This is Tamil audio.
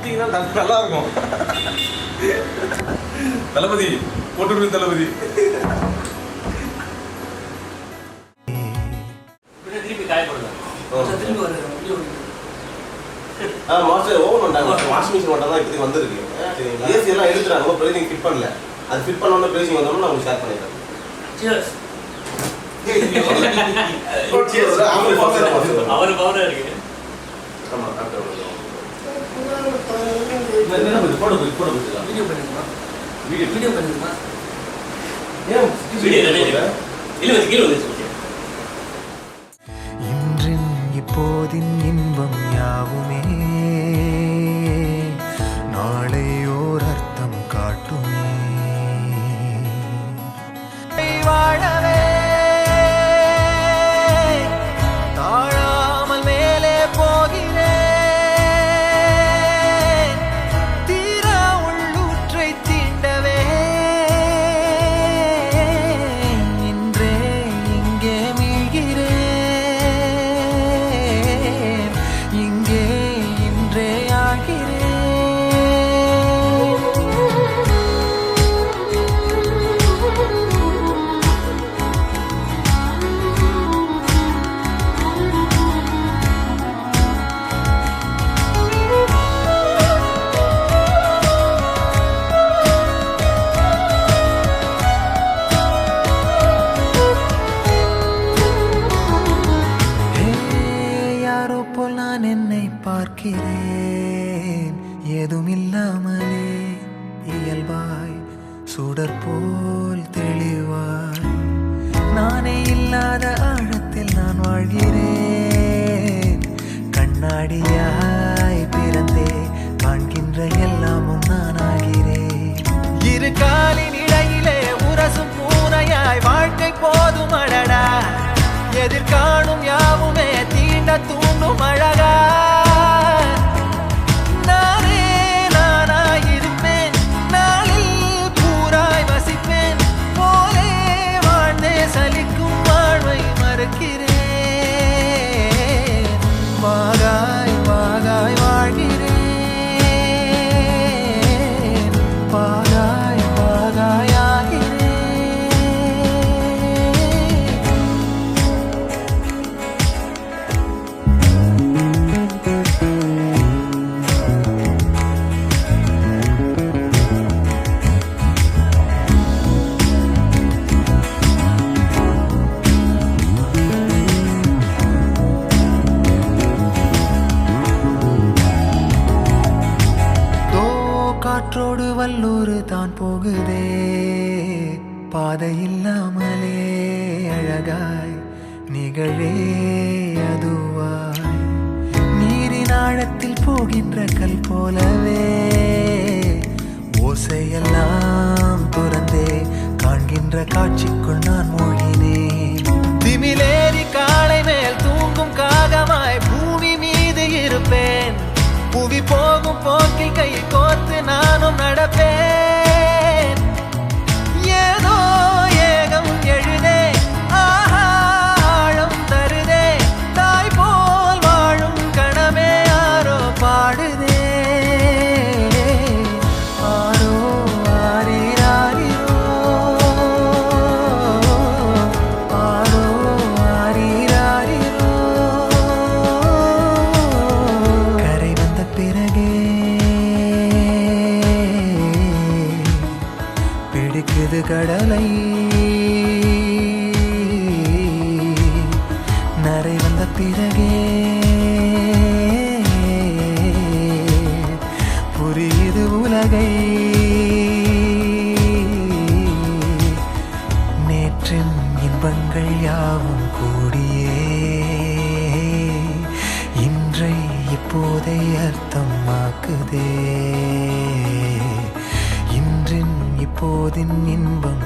பார்த்தீங்கன்னா நல்லா இருக்கும். தளபதி போட்டு தளபதி திருப்பி காயப்படுது. மாஸ்டர் ஓவன் பண்ணிட்டாங்க. வாஷிங் மிஷின் மட்டும் தான் இப்போதைக்கு வந்துருக்கு. ஏசி எல்லாம் எடுத்துறாங்க, ப்ரைசிங் ஃபிட் பண்ணல. அது ஃபிட் பண்ணோன்னு ப்ரைசிங் வந்தோம்னா நான் உங்களுக்கு ஷேர் பண்ணிடுறேன். அவரு பவரா இருக்கு. ஆமா டாக்டர் என்ன போட போடுங்க. வீடியோ பண்ணுமா? வீடியோ பண்ணுமா? ஏன் வீடியோ இல்ல கீழ வந்து இன்றின் இப்போதின் இன்பம் யாவுமே நாளை ஓர் அர்த்தம் காட்டுமே. வாழவே தாழாமல் மேலே போகிறேன், தீரா உள்ளூற்றை தீண்டவே இன்றே இங்கே மீழ்கிறேன், இங்கே இன்றே ஆகிறேன். யாரோ போல் நான் என்னை பார்க்கிறேன், ஏதுமில்லாமலே இயல்பாய் சுடர் போல் தெளிவாய் நானே இல்லாத ஆழத்தில் நான் வாழ்கிறேன். கண்ணாடியாய் பிறந்தே காண்கின்ற எல்லாமும் நான் ஆகிறேன். இரு காலின் இடையிலே உரசும் பூனையாய் வாழ்க்கை போதும் அடடா, எதிர்காணும் யாவுமே தீண்ட தூண்டும் அழகா. நானே நானாயிருப்பேன், நாளில் பூராய் வசிப்பேன், போலே வாழ்ந்தே சலிக்கும் வாழ்வை மறுக்கிறேன். வாகாய் வாகாய் வாழ்கிறேன், வாகாய் வாகாய் ஆகிறேன். காற்றோடு வல்லூர் தான் போகுதே, பாதை இல்லாமலே அழகாய் நிகழே அதுவாய் நீரின் ஆழத்தில் போகின்ற கல் போலவே ஓசையெல்லாம் துறந்தே காண்கின்ற காட்சிக்குள் நான் மூழ்கினேன். திமிலேறி காலை மேல் தூங்கும் காகமாய் பூமி மீது இருப்பேன், புவி போகும் போக்கில் கை கோர்த்து நானும் நடப்பேன். ஏதோ ஏகம் எழுதே, ஆஹா ஆழம் தருதே, தாய் போல் வாழும் கணமே ஆரோ பாடுதே. ஆரோ ஆரீராரிரோ, ஆரோ ஆரீராரிரோ. கரை வந்த பிறகே பிடிக்குது கடலை, நரை வந்த பிறகே புரியுது உலகை. நேற்றின் இன்பங்கள் யாவும் கூடியே இன்றை இப்போதை அர்த்தமாக்குதே. இன்றின் இப்போதின் இன்பம்